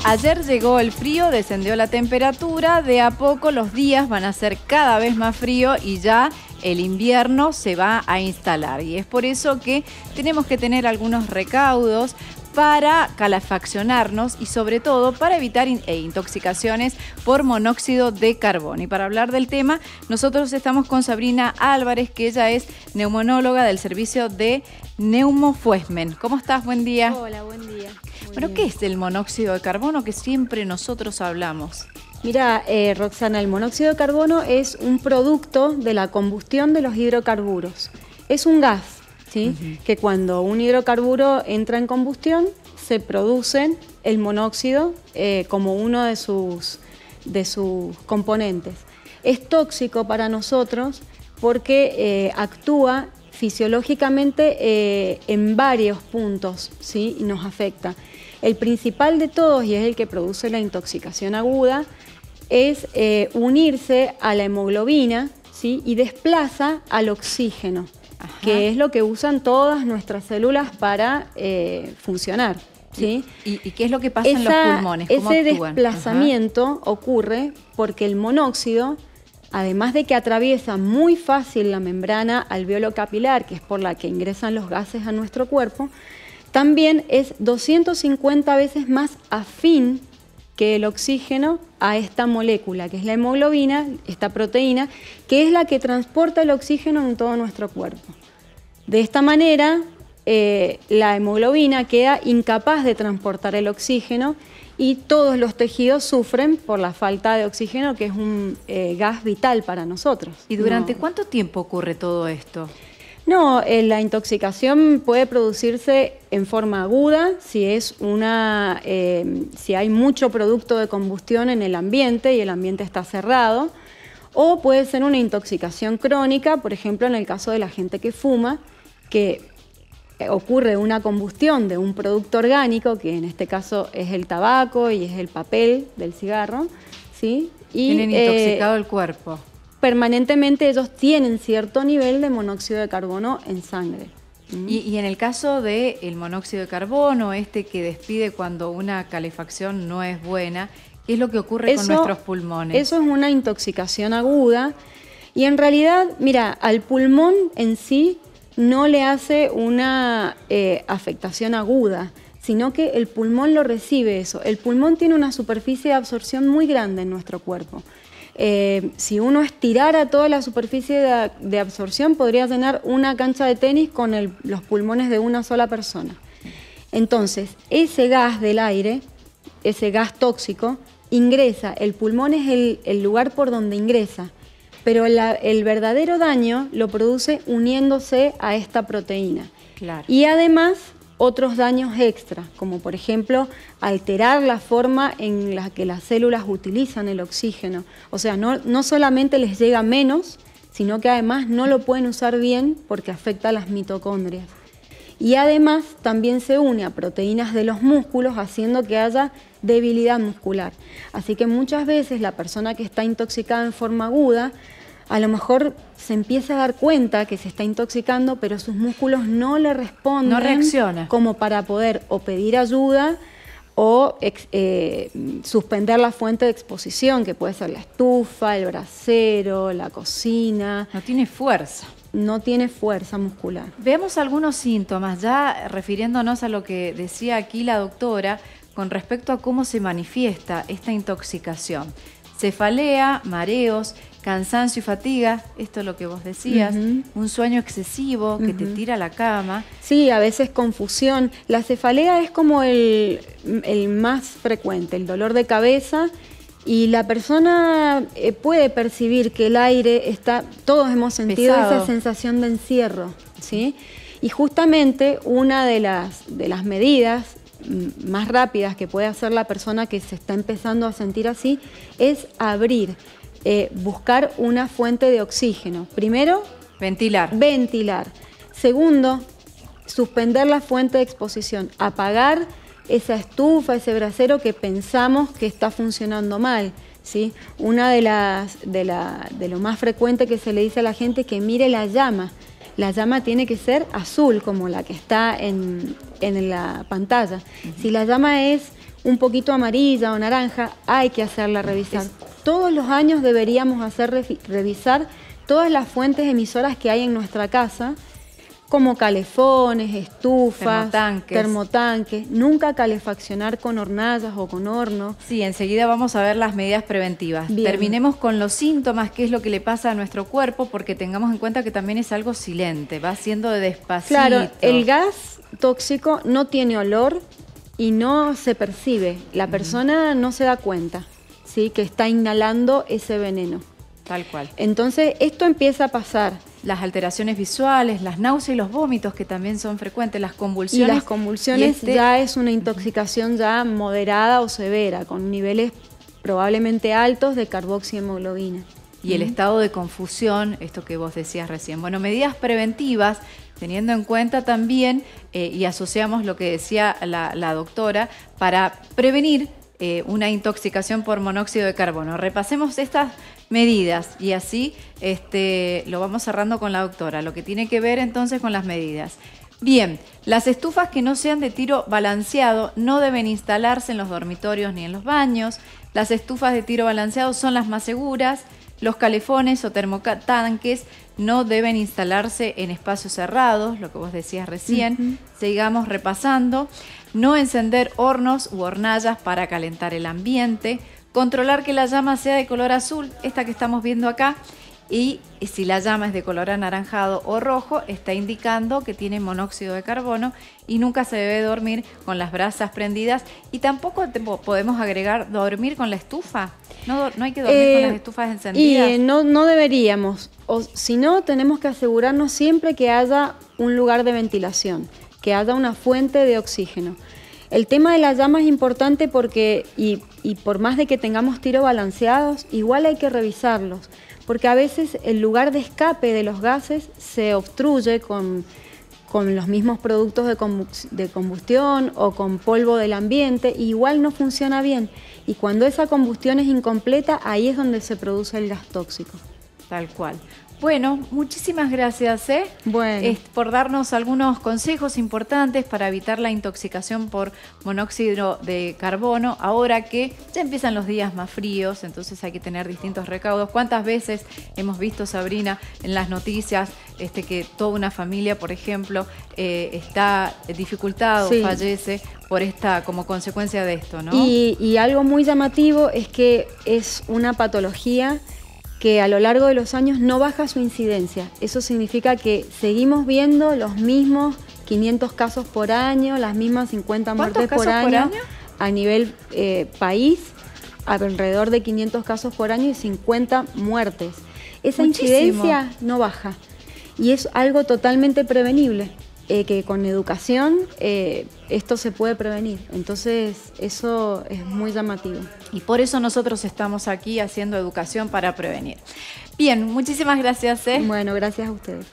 Ayer llegó el frío, descendió la temperatura, de a poco los días van a ser cada vez más frío y ya el invierno se va a instalar. Y es por eso que tenemos que tener algunos recaudos para calefaccionarnos y sobre todo para evitar intoxicaciones por monóxido de carbono. Y para hablar del tema, nosotros estamos con Sabrina Álvarez, que ella es neumonóloga del servicio de Neumofuesmen. ¿Cómo estás? Buen día. Hola, buen día. Bueno, ¿qué es el monóxido de carbono que siempre nosotros hablamos? Mira, Roxana, el monóxido de carbono es un producto de la combustión de los hidrocarburos. Es un gas, ¿sí? Que cuando un hidrocarburo entra en combustión, se produce el monóxido como uno de sus componentes. Es tóxico para nosotros porque actúa fisiológicamente en varios puntos, ¿sí? Y nos afecta. El principal de todos, y es el que produce la intoxicación aguda, es unirse a la hemoglobina, ¿sí? Y desplaza al oxígeno, que es lo que usan todas nuestras células para funcionar, ¿sí? ¿Y qué es lo que pasa en los pulmones? ¿Cómo ese actúan? Desplazamiento ocurre porque el monóxido, además de que atraviesa muy fácil la membrana alveolo-capilar, que es por la que ingresan los gases a nuestro cuerpo, también es 250 veces más afín que el oxígeno a esta molécula, que es la hemoglobina, esta proteína, que es la que transporta el oxígeno en todo nuestro cuerpo. De esta manera, la hemoglobina queda incapaz de transportar el oxígeno y todos los tejidos sufren por la falta de oxígeno, que es un gas vital para nosotros. ¿Y durante cuánto tiempo ocurre todo esto? No, la intoxicación puede producirse en forma aguda si hay mucho producto de combustión en el ambiente y el ambiente está cerrado, o puede ser una intoxicación crónica, por ejemplo en el caso de la gente que fuma, que ocurre una combustión de un producto orgánico, que en este caso es el tabaco y es el papel del cigarro, ¿sí? Y tienen intoxicado el cuerpo. Permanentemente ellos tienen cierto nivel de monóxido de carbono en sangre. Y en el caso del monóxido de carbono, que despide cuando una calefacción no es buena, ¿qué es lo que ocurre con nuestros pulmones? Eso es una intoxicación aguda y en realidad, mira, al pulmón en sí no le hace una afectación aguda, sino que el pulmón lo recibe eso. El pulmón tiene una superficie de absorción muy grande en nuestro cuerpo. Si uno estirara toda la superficie de absorción, podría llenar una cancha de tenis con los pulmones de una sola persona. Entonces, ese gas del aire, ese gas tóxico, ingresa. El pulmón es el lugar por donde ingresa, pero el verdadero daño lo produce uniéndose a esta proteína. Claro. Y además otros daños extra, como por ejemplo alterar la forma en la que las células utilizan el oxígeno. O sea, no solamente les llega menos, sino que además no lo pueden usar bien porque afecta a las mitocondrias. Y además también se une a proteínas de los músculos, haciendo que haya debilidad muscular. Así que muchas veces la persona que está intoxicada en forma aguda, a lo mejor se empieza a dar cuenta que se está intoxicando, pero sus músculos no le responden. No reacciona. Como para poder o pedir ayuda o suspender la fuente de exposición, que puede ser la estufa, el brasero, la cocina. No tiene fuerza. No tiene fuerza muscular. Veamos algunos síntomas, ya refiriéndonos a lo que decía aquí la doctora con respecto a cómo se manifiesta esta intoxicación. Cefalea, mareos, cansancio y fatiga, esto es lo que vos decías, un sueño excesivo que te tira a la cama. Sí, a veces confusión. La cefalea es como el más frecuente, el dolor de cabeza, y la persona puede percibir que el aire está, todos hemos sentido pesado, esa sensación de encierro, ¿sí? Y justamente una de las medidas más rápidas que puede hacer la persona que se está empezando a sentir así es abrir, buscar una fuente de oxígeno. Primero, ventilar. Segundo, suspender la fuente de exposición, apagar esa estufa, ese brasero que pensamos que está funcionando mal, ¿sí? Una de lo más frecuente que se le dice a la gente es que mire la llama. La llama tiene que ser azul, como la que está en la pantalla. Si la llama es un poquito amarilla o naranja, hay que hacerla revisar. Todos los años deberíamos revisar todas las fuentes emisoras que hay en nuestra casa, como calefones, estufas, termotanques. Nunca calefaccionar con hornallas o con horno. Sí, enseguida vamos a ver las medidas preventivas. Bien. Terminemos con los síntomas, qué es lo que le pasa a nuestro cuerpo, porque tengamos en cuenta que también es algo silente, va haciendo de despacito. Claro, el gas tóxico no tiene olor y no se percibe. La persona no se da cuenta, ¿sí?, que está inhalando ese veneno. Tal cual. Entonces, esto empieza a pasar. Las alteraciones visuales, las náuseas y los vómitos, que también son frecuentes, las convulsiones. Y las convulsiones ya es una intoxicación ya moderada o severa, con niveles probablemente altos de carboxihemoglobina. Y el estado de confusión, esto que vos decías recién. Bueno, medidas preventivas, teniendo en cuenta también, y asociamos lo que decía la doctora, para prevenir una intoxicación por monóxido de carbono. Repasemos estas medidas y así lo vamos cerrando con la doctora, lo que tiene que ver entonces con las medidas. Bien, las estufas que no sean de tiro balanceado no deben instalarse en los dormitorios ni en los baños. Las estufas de tiro balanceado son las más seguras. Los calefones o termotanques no deben instalarse en espacios cerrados, lo que vos decías recién. Sigamos repasando. No encender hornos u hornallas para calentar el ambiente. Controlar que la llama sea de color azul, esta que estamos viendo acá. Y si la llama es de color anaranjado o rojo, está indicando que tiene monóxido de carbono y nunca se debe dormir con las brasas prendidas. Y tampoco podemos agregar dormir con la estufa. No hay que dormir con las estufas encendidas. Y no deberíamos. O si no, tenemos que asegurarnos siempre que haya un lugar de ventilación, que haya una fuente de oxígeno. El tema de la llama es importante porque, y por más de que tengamos tiros balanceados, igual hay que revisarlos, porque a veces el lugar de escape de los gases se obstruye con los mismos productos de combustión o con polvo del ambiente, y igual no funciona bien. Y cuando esa combustión es incompleta, ahí es donde se produce el gas tóxico. Tal cual. Bueno, muchísimas gracias por darnos algunos consejos importantes para evitar la intoxicación por monóxido de carbono. Ahora que ya empiezan los días más fríos, entonces hay que tener distintos recaudos. ¿Cuántas veces hemos visto, Sabrina, en las noticias que toda una familia, por ejemplo, está dificultado, fallece como consecuencia de esto, ¿no? Y algo muy llamativo es que es una patología que a lo largo de los años no baja su incidencia. Eso significa que seguimos viendo los mismos 500 casos por año, las mismas 50 muertes por año a nivel país, alrededor de 500 casos por año y 50 muertes. Esa incidencia no baja y es algo totalmente prevenible. Que con educación esto se puede prevenir. Entonces eso es muy llamativo. Y por eso nosotros estamos aquí haciendo educación para prevenir. Bien, muchísimas gracias. Bueno, gracias a ustedes.